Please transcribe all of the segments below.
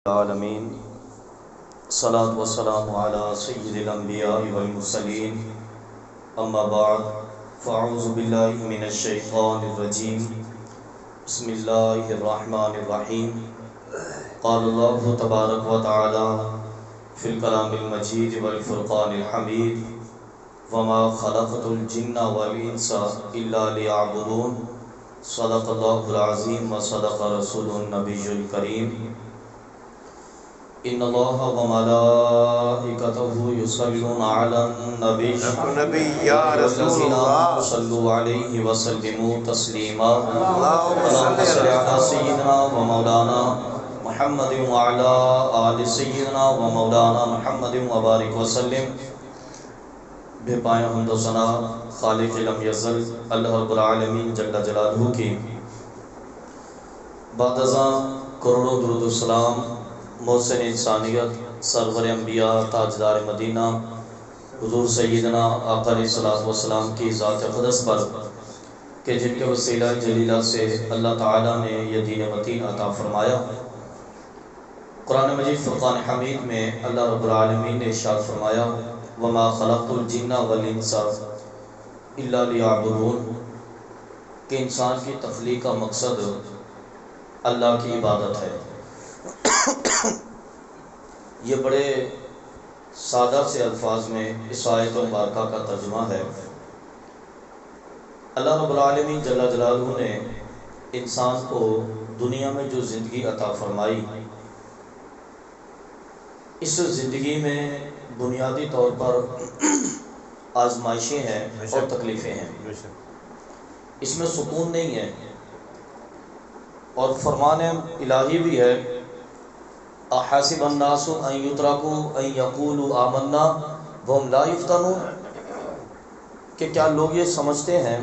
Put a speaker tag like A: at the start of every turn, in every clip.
A: العالمین الصلاۃ والسلام علی سید الانبیاء والمرسلین اما بعد فاعوذ باللہ من الشیطان الرجیم بسم اللہ الرحمن الرحیم قال اللہ تبارک و تعالی فی الکلام المجید والفرقان الحمید وما خلقت الجن والانس الا لیعبدون صدق اللہ العظیم و صدق رسول النبی الکریم ان اللہ و ملائکتہ یصلون علی النبی
B: یا رسول اللہ
A: صلوا علیہ وسلموا تسلیما اللہم صل علی سیدنا و مولانا محمد وعلی آل سیدنا و مولانا محمد وبارک وسلم۔ بے پایہ حمد و ثنا خالق لم یزل اللہ رب العالمین جل جلالہ کی بعد ازاں کروڑوں درود و سلام محسن انسانیت سرور انبیاء تاجدار مدینہ حضور سیدنا آقا علیہ الصلوۃ والسلام کی ذات اقدس پر کہ جن کے وسیلہ جلیلہ سے اللہ تعالیٰ نے یہ دین متین عطا فرمایا۔ قرآن مجید فرقان حمید میں اللہ رب العالمین نے ارشاد فرمایا وما خلقت الجن والانس الا لیعبدون، کہ انسان کی تخلیق کا مقصد اللہ کی عبادت ہے۔ یہ بڑے سادہ سے الفاظ میں اس آیت مبارکہ کا ترجمہ ہے۔ اللہ رب العالمین جل جلالہ نے انسان کو دنیا میں جو زندگی عطا فرمائی، اس زندگی میں بنیادی طور پر آزمائشیں ہیں اور تکلیفیں ہیں، اس میں سکون نہیں ہے، اور فرمان الہی بھی ہے احسب الناس ان یترکوا ان یقولوا آمنا وهم لا یفتنون، کہ کیا لوگ یہ سمجھتے ہیں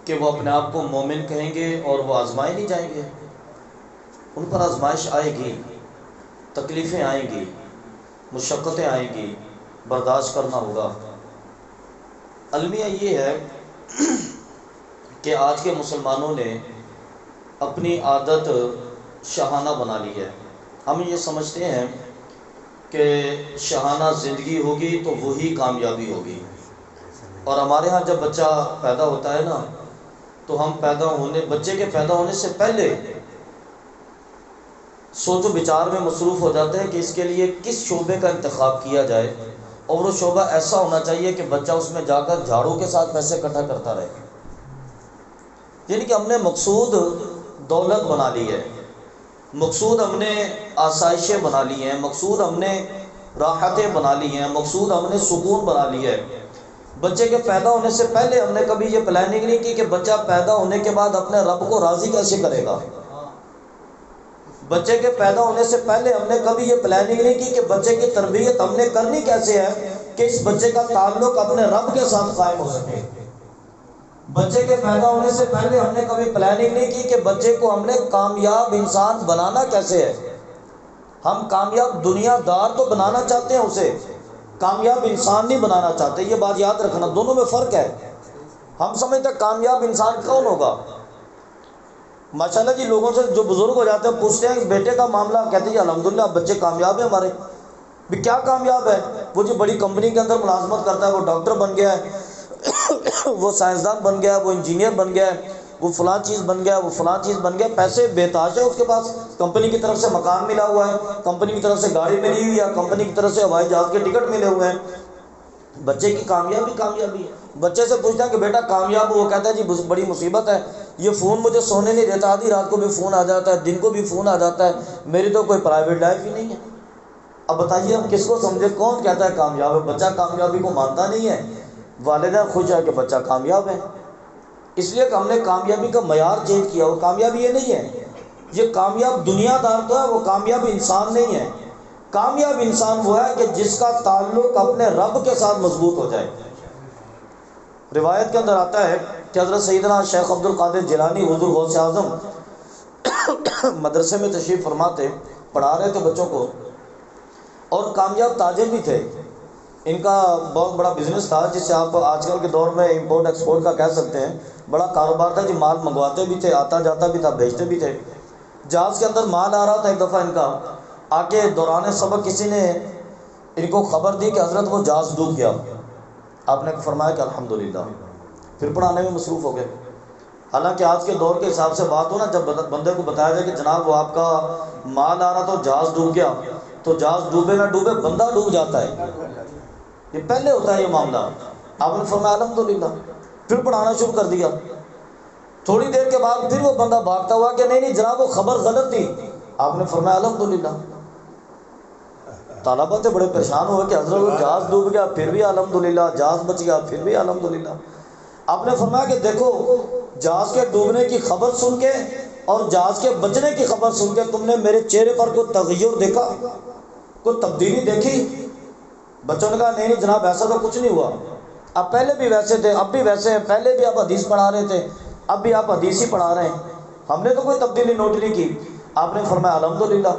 A: کہ وہ اپنے آپ کو مومن کہیں گے اور وہ آزمائے نہیں جائیں گے؟ ان پر آزمائش آئے گی، تکلیفیں آئیں گی، مشقتیں آئیں گی، برداشت کرنا ہوگا۔ المیہ یہ ہے کہ آج کے مسلمانوں نے اپنی عادت شاہانہ بنا لی ہے۔ ہم یہ سمجھتے ہیں کہ شاہانہ زندگی ہوگی تو وہی کامیابی ہوگی، اور ہمارے ہاں جب بچہ پیدا ہوتا ہے نا تو ہم بچے کے پیدا ہونے سے پہلے سوچ و بچار میں مصروف ہو جاتے ہیں کہ اس کے لیے کس شعبے کا انتخاب کیا جائے، اور وہ شعبہ ایسا ہونا چاہیے کہ بچہ اس میں جا کر جھاڑو کے ساتھ پیسے اکٹھا کرتا رہے۔ یعنی کہ ہم نے مقصود دولت بنا لی ہے، مقصود ہم نے آسائشیں بنا لی ہیں، مقصود ہم نے راحتیں بنا لی ہیں، مقصود ہم نے سکون بنا لی ہے۔ بچے کے پیدا ہونے سے پہلے ہم نے کبھی یہ پلاننگ نہیں کی کہ بچہ پیدا ہونے کے بعد اپنے رب کو راضی کیسے کرے گا۔ بچے کے پیدا ہونے سے پہلے ہم نے کبھی یہ پلاننگ نہیں کی کہ بچے کی تربیت ہم نے کرنی کیسے ہے کہ اس بچے کا تعلق اپنے رب کے ساتھ قائم ہو سکے۔ بچے کے پیدا ہونے سے پہلے ہم نے کبھی پلاننگ نہیں کی کہ بچے کو ہم نے کامیاب انسان بنانا کیسے ہے۔ ہم کامیاب دنیا دار تو بنانا چاہتے ہیں، اسے کامیاب انسان نہیں بنانا چاہتے۔ یہ بات یاد رکھنا، دونوں میں فرق ہے۔ ہم سمجھتے ہیں کامیاب انسان کون ہوگا۔ ماشاءاللہ جی لوگوں سے جو بزرگ ہو جاتے ہیں پوچھتے ہیں بیٹے کا معاملہ، کہتے ہیں جی الحمدللہ بچے کامیاب ہیں ہمارے۔ بھی کیا کامیاب ہے؟ وہ جی بڑی کمپنی کے اندر ملازمت کرتا ہے، وہ ڈاکٹر بن گیا ہے، وہ سائنسدان بن گیا ہے، وہ انجینئر بن گیا ہے، وہ فلاں چیز بن گیا، وہ فلاں چیز بن گیا، پیسے بے تاش ہے اس کے پاس، کمپنی کی طرف سے مکان ملا ہوا ہے، کمپنی کی طرف سے گاڑی ملی ہوئی ہے، کمپنی کی طرف سے ہوائی جہاز کے ٹکٹ ملے ہوئے ہیں۔ بچے کی کامیابی ہے۔ بچے سے پوچھتا ہے کہ بیٹا کامیاب ہو، وہ کہتا ہے جی بڑی مصیبت ہے، یہ فون مجھے سونے نہیں دیتا، آدھی رات کو بھی فون آ جاتا ہے، دن کو بھی فون آ جاتا ہے، میری تو کوئی پرائیویٹ لائف ہی نہیں ہے۔ اب بتائیے ہم کس کو سمجھے، کون کہتا ہے کامیاب ہے؟ بچہ کامیابی کو مانتا نہیں ہے، والدین خوش ہے کہ بچہ کامیاب ہے، اس لیے کہ ہم نے کامیابی کا معیار چینج کیا۔ وہ کامیابی یہ نہیں ہے، یہ کامیاب دنیا دار تو ہے، وہ کامیاب انسان نہیں ہے۔ کامیاب انسان وہ ہے کہ جس کا تعلق اپنے رب کے ساتھ مضبوط ہو جائے۔ روایت کے اندر آتا ہے کہ حضرت سیدنا شیخ عبد القادر جیلانی حضور غوث اعظم مدرسے میں تشریف فرما تھے، پڑھا رہے تھے بچوں کو، اور کامیاب تاجر بھی تھے۔ ان کا بہت بڑا بزنس تھا، جس سے آپ آج کل کے دور میں امپورٹ ایکسپورٹ کا کہہ سکتے ہیں، بڑا کاروبار تھا جی، مال منگواتے بھی تھے، آتا جاتا بھی تھا، بھیجتے بھی تھے۔ جہاز کے اندر مال آ رہا تھا، ایک دفعہ ان کا آ کے دوران سبق کسی نے ان کو خبر دی کہ حضرت وہ جہاز ڈوب گیا. آپ نے فرمایا کہ الحمدللہ، پھر پڑھانے میں مصروف ہو گئے. حالانکہ آج کے دور کے حساب سے بات ہو نا، جب بندے کو بتایا جائے کہ جناب وہ آپ کا مال آ رہا تو جہاز ڈوب گیا، تو جہاز ڈوبے نہ ڈوبے بندہ ڈوب جاتا ہے. یہ پہلے ہوتا ہے یہ معاملہ. آپ نے فرمایا الحمدللہ، پھر پڑھانا شروع کر دیا. تھوڑی دیر کے بعد پھر وہ بندہ بھاگتا ہوا کہ نہیں جناب وہ خبر غلط تھی. آپ نے فرمایا الحمدللہ. طلباء تھے بڑے پریشان ہوئے کہ حضرت وہ جہاز ڈوب گیا پھر بھی الحمدللہ، جہاز بچ گیا پھر بھی الحمدللہ. آپ نے فرمایا کہ دیکھو، جہاز کے ڈوبنے کی خبر سن کے اور جہاز کے بچنے کی خبر سن کے تم نے میرے چہرے پر کوئی تغیر دیکھا، کوئی تبدیلی دیکھی؟ بچوں نے کہا نہیں نہیں جناب ایسا تو کچھ نہیں ہوا، آپ پہلے بھی ویسے تھے اب بھی ویسے ہیں، پہلے بھی آپ حدیث پڑھا رہے تھے اب بھی آپ حدیث ہی پڑھا رہے ہیں، ہم نے تو کوئی تبدیلی نوٹ نہیں کی. آپ نے فرمایا الحمدللہ.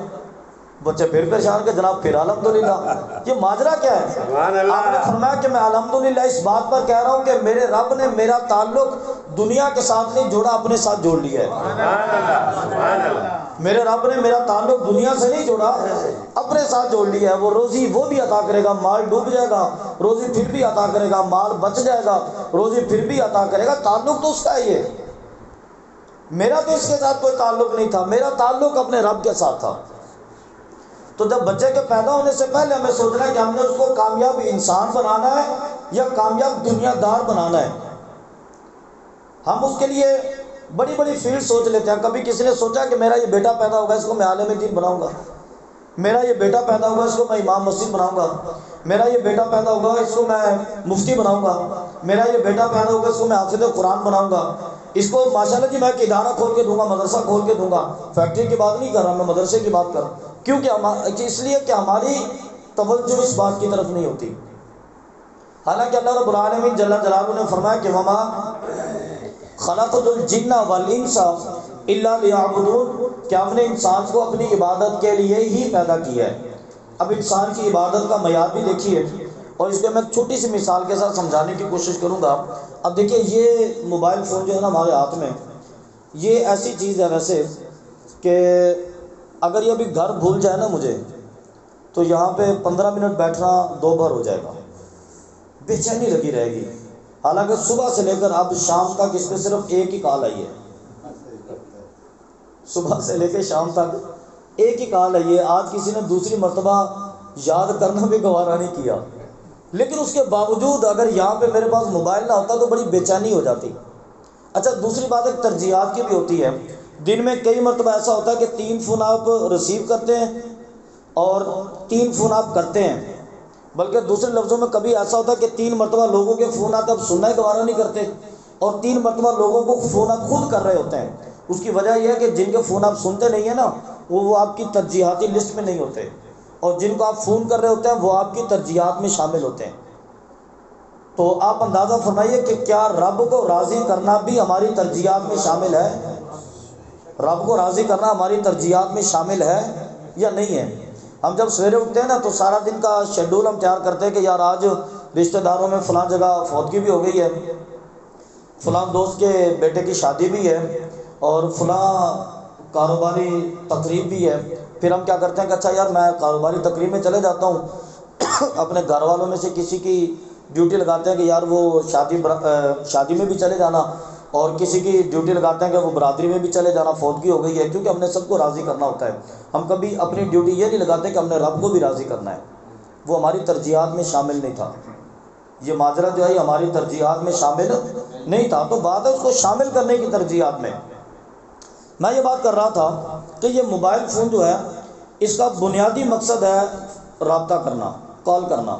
A: بچے پھر پریشان کہ جناب پھر الحمدللہ. یہ ماجرا کیا ہے؟
B: سبحان اللہ.
A: آپ نے فرمایا کہ میں الحمدللہ اس بات پر کہہ رہا ہوں کہ میرے رب نے میرا تعلق دنیا کے ساتھ نہیں جوڑا، اپنے ساتھ جوڑ لیا ہے.
B: سبحان اللہ. سبحان اللہ.
A: میرے رب نے میرا تعلق دنیا سے نہیں جوڑا، اپنے ساتھ جوڑ لیا ہے. وہ روزی وہ بھی عطا کرے گا، مال ڈوب جائے گا روزی پھر بھی عطا کرے گا، مال بچ جائے گا روزی پھر بھی عطا کرے گا. تعلق تو اس کا ہی ہے، میرا تو اس کے ساتھ کوئی تعلق نہیں تھا، میرا تعلق اپنے رب کے ساتھ تھا. تو جب بچے کے پیدا ہونے سے پہلے ہمیں سوچنا ہے کہ ہم نے اس کو کامیاب انسان بنانا ہے یا کامیاب دنیا دار بنانا ہے. ہم اس کے لیے بڑی بڑی فیلڈ سوچ لیتے ہیں. کبھی کسی نے سوچا کہ میرا یہ بیٹا پیدا ہوگا اس کو میں عالم دین بناؤں گا، میرا یہ بیٹا پیدا ہوگا اس کو میں امام مسجد بناؤں گا، میرا یہ بیٹا پیدا ہوگا اس کو میں مفتی بناؤں گا، میرا یہ بیٹا پیدا ہوگا اس کو میں حافظ قرآن بناؤں گا، اس کو ماشاءاللہ جی میں ایک ادارہ کھول کے دوں گا، مدرسہ کھول کے دوں گا. فیکٹری کی بات نہیں کر رہا میں، مدرسے کی بات کر رہا ہوں. کیوں کہ اس لیے کہ ہماری توجہ اس بات کی طرف نہیں ہوتی. حالانکہ اللہ رب العالمین جل جلالہ نے فرمایا کہ وما خلقت الجن والانس الا لیعبدون، کہ ہم نے انسان کو اپنی عبادت کے لیے ہی پیدا کیا ہے. اب انسان کی عبادت کا معیار بھی دیکھیے، اور اس کو میں ایک چھوٹی سی مثال کے ساتھ سمجھانے کی کوشش کروں گا. اب دیکھیے یہ موبائل فون جو ہے نا ہمارے ہاتھ میں، یہ ایسی چیز ہے ویسے کہ اگر یہ ابھی گھر بھول جائے نا مجھے تو یہاں پہ 15 منٹ بیٹھنا 2 بار ہو جائے گا، بے چینی لگی رہے گی. حالانکہ صبح سے لے کر اب شام تک اس پہ صرف ایک ہی کال آئی ہے، صبح سے لے کے شام تک ایک ہی کال آئی ہے. آج کسی نے دوسری مرتبہ یاد کرنا بھی گوارا نہیں کیا. لیکن اس کے باوجود اگر یہاں پہ میرے پاس موبائل نہ ہوتا تو بڑی بے چینی ہو جاتی. اچھا دوسری بات ایک ترجیحات کی بھی ہوتی ہے. دن میں کئی مرتبہ ایسا ہوتا ہے کہ 3 فون آپ ریسیو کرتے ہیں اور 3 فون آپ کرتے ہیں، بلکہ دوسرے لفظوں میں کبھی ایسا ہوتا ہے کہ 3 مرتبہ لوگوں کے فون آتے آپ سننا ہی گوارا نہیں کرتے، اور 3 مرتبہ لوگوں کو فون آپ خود کر رہے ہوتے ہیں. اس کی وجہ یہ ہے کہ جن کے فون آپ سنتے نہیں ہیں نا وہ آپ کی ترجیحاتی لسٹ میں نہیں ہوتے، اور جن کو آپ فون کر رہے ہوتے ہیں وہ آپ کی ترجیحات میں شامل ہوتے ہیں. تو آپ اندازہ فرمائیے کہ کیا رب کو راضی کرنا بھی ہماری ترجیحات میں شامل ہے؟ رب کو راضی کرنا ہماری ترجیحات میں شامل ہے یا نہیں ہے؟ ہم جب سویرے اٹھتے ہیں نا تو سارا دن کا شیڈول ہم تیار کرتے ہیں کہ یار آج رشتہ داروں میں فلاں جگہ فوتگی بھی ہو گئی ہے، فلاں دوست کے بیٹے کی شادی بھی ہے، اور فلاں کاروباری تقریب بھی ہے. پھر ہم کیا کرتے ہیں کہ اچھا یار میں کاروباری تقریب میں چلے جاتا ہوں، اپنے گھر والوں میں سے کسی کی ڈیوٹی لگاتے ہیں کہ یار وہ شادی میں بھی چلے جانا، اور کسی کی ڈیوٹی لگاتے ہیں کہ وہ برادری میں بھی چلے جانا، فوتگی ہو گئی ہے، کیونکہ ہم نے سب کو راضی کرنا ہوتا ہے. ہم کبھی اپنی ڈیوٹی یہ نہیں لگاتے کہ ہم نے رب کو بھی راضی کرنا ہے، وہ ہماری ترجیحات میں شامل نہیں تھا. یہ ماجرا جو ہے ہماری ترجیحات میں شامل نہیں تھا. تو بات ہے اس کو شامل کرنے کی ترجیحات میں. میں یہ بات کر رہا تھا کہ یہ موبائل فون جو ہے اس کا بنیادی مقصد ہے رابطہ کرنا، کال کرنا.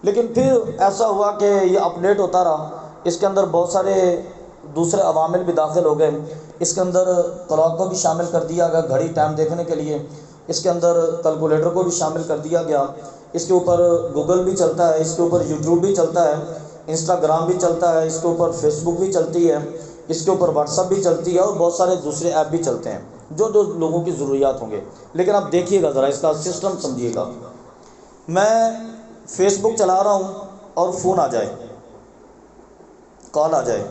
A: لیکن پھر ایسا ہوا کہ یہ اپڈیٹ ہوتا رہا، اس کے اندر بہت سارے دوسرے عوامل بھی داخل ہو گئے. اس کے اندر کلاک کو بھی شامل کر دیا گیا گھڑی ٹائم دیکھنے کے لیے، اس کے اندر کیلکولیٹر کو بھی شامل کر دیا گیا، اس کے اوپر گوگل بھی چلتا ہے، اس کے اوپر یوٹیوب بھی چلتا ہے، انسٹاگرام بھی چلتا ہے، اس کے اوپر فیس بک بھی چلتی ہے، اس کے اوپر واٹس ایپ بھی چلتی ہے، اور بہت سارے دوسرے ایپ بھی چلتے ہیں جو لوگوں کی ضروریات ہوں گے. لیکن آپ دیکھیے گا ذرا اس کا سسٹم سمجھیے گا. میں فیس بک چلا رہا ہوں اور فون آ جائے، کال آ جائے.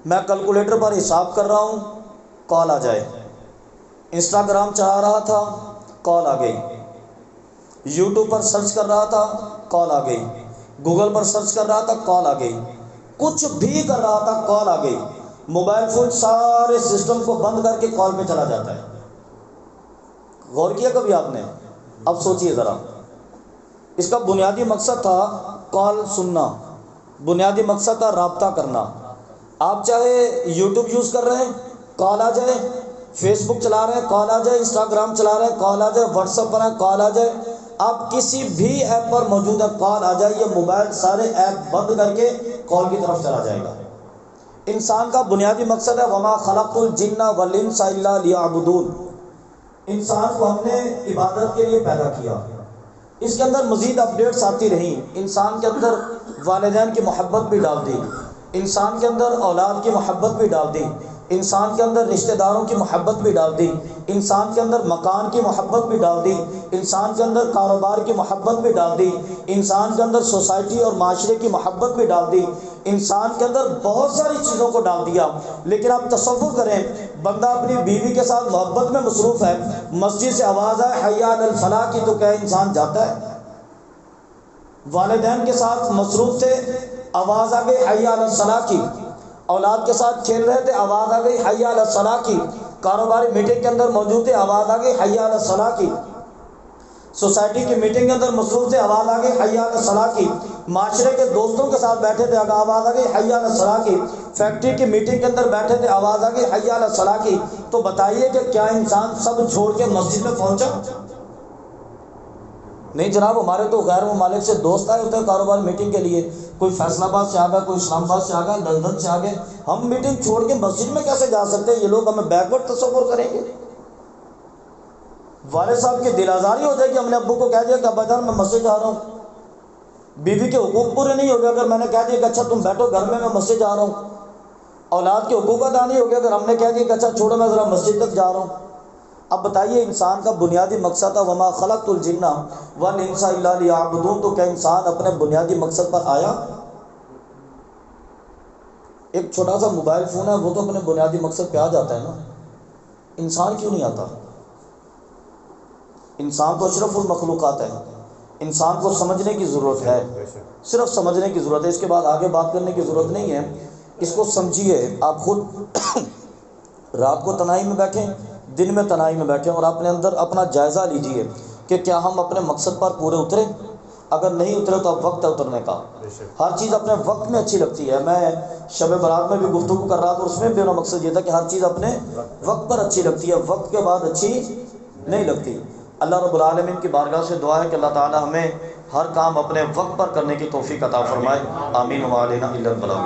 A: میں کیلکولیٹر پر حساب کر رہا ہوں، کال آ جائے. انسٹاگرام چلا رہا تھا، کال آ گئی، یوٹیوب پر سرچ کر رہا تھا، کال آ گئی، گوگل پر سرچ کر رہا تھا، کال آ گئی، کچھ بھی کر رہا تھا، کال آ گئی۔ موبائل فون سارے سسٹم کو بند کر کے کال پہ چلا جاتا ہے۔ غور کیا کبھی آپ نے؟ اب سوچئے ذرا، اس کا بنیادی مقصد تھا کال سننا، بنیادی مقصد تھا رابطہ کرنا۔ آپ چاہے یوٹیوب یوز کر رہے ہیں، کال آ جائے، فیس بک چلا رہے ہیں، کال آ جائے، انسٹاگرام چلا رہے ہیں، کال آ جائے، واٹس ایپ پر ہیں، کال آ جائے، آپ کسی بھی ایپ پر موجود ہے، کال آ جائے، یہ موبائل سارے ایپ بند کر کے کال کی طرف چلا جائے گا۔ انسان کا بنیادی مقصد ہے وما خلقت الجن والانس الا لیعبدون، انسان کو ہم نے عبادت کے لیے پیدا کیا۔ اس کے اندر مزید اپڈیٹس آتی رہیں، انسان کے اندر والدین کی محبت بھی ڈال دی، انسان کے اندر اولاد کی محبت بھی ڈال دی، انسان کے اندر رشتہ داروں کی محبت بھی ڈال دی، انسان کے اندر مکان کی محبت بھی ڈال دی، انسان کے اندر کاروبار کی محبت بھی ڈال دی، انسان کے اندر سوسائٹی اور معاشرے کی محبت بھی ڈال دی، انسان کے اندر بہت ساری چیزوں کو ڈال دیا۔ لیکن آپ تصور کریں، بندہ اپنی بیوی کے ساتھ محبت میں مصروف ہے، مسجد سے آواز آئے حی علی الفلاح کی تو کیا انسان جاتا ہے؟ والدین کے ساتھ مصروف تھے، آواز آ گئی حی علی الصلاح کی، اولاد کے ساتھ کھیل رہے تھے، آواز آ گئی حی علی الصلاح کی، کاروباری میٹنگ کے اندر موجود تھے، آواز آ گئی حی علی الصلاح کی، سوسائٹی کی میٹنگ کے اندر مصروف تھے، آواز آ گئی حی علی الصلاح کی، معاشرے کے دوستوں کے ساتھ بیٹھے تھے، آواز آ گئی حی علی الصلاح کی، فیکٹری کی میٹنگ کے اندر بیٹھے تھے، آواز آ گئی حی علی الصلاح کی۔ تو بتائیے کہ کیا انسان سب چھوڑ کے مسجد میں پہنچا؟ نہیں جناب، ہمارے تو غیر ممالک سے دوست آئے ہوتے ہیں کاروبار میٹنگ کے لیے، کوئی فیصل آباد سے آ گیا، کوئی اسلام آباد سے آ گیا، لندن سے آ گئے، ہم میٹنگ چھوڑ کے مسجد میں کیسے جا سکتے ہیں؟ یہ لوگ ہمیں بیکورڈ تصور کریں گے۔ والد صاحب کی دل آزاری ہو جائے گی، ہم نے ابو کو کہہ دیا کہ ابا جان میں مسجد جا رہا ہوں، بیوی کے حقوق پورے نہیں ہو گئے اگر میں نے کہہ دیا کہ اچھا تم بیٹھو گھر میں مسجد جا رہا ہوں، اولاد کے حقوق ادا نہیں ہو گئے اگر ہم نے کہہ دیا کہ اچھا چھوڑو میں ذرا مسجد تک جا رہا ہوں۔ اب بتائیے، انسان کا بنیادی مقصد تھا وما خلقت الجن والانس الا لیعبدون، تو کیا انسان اپنے بنیادی مقصد پر آیا؟ ایک چھوٹا سا موبائل فون ہے، وہ تو اپنے بنیادی مقصد پہ آ جاتا ہے نا، انسان کیوں نہیں آتا؟ انسان تو اشرف المخلوقات ہے، انسان کو سمجھنے کی ضرورت ہے، صرف سمجھنے کی ضرورت ہے، اس کے بعد آگے بات کرنے کی ضرورت نہیں ہے۔ اس کو سمجھیے، آپ خود رات کو تنہائی میں بیٹھیں، دن میں تنہائی میں بیٹھیں، اور اپنے اندر اپنا جائزہ لیجئے کہ کیا ہم اپنے مقصد پر پورے اترے؟ اگر نہیں اترے تو اب وقت ہے اترنے کا۔ ہر چیز اپنے وقت میں اچھی لگتی ہے، میں شب برات میں بھی گفتگو کر رہا تھا، اس میں میرا مقصد یہ تھا کہ ہر چیز اپنے وقت پر اچھی لگتی ہے، وقت کے بعد اچھی نہیں لگتی۔ اللہ رب العالمین کی بارگاہ سے دعا ہے کہ اللہ تعالی ہمیں ہر کام اپنے وقت پر کرنے کی توفیق عطا فرمائے، آمین۔ وعلینا الا البلاغ۔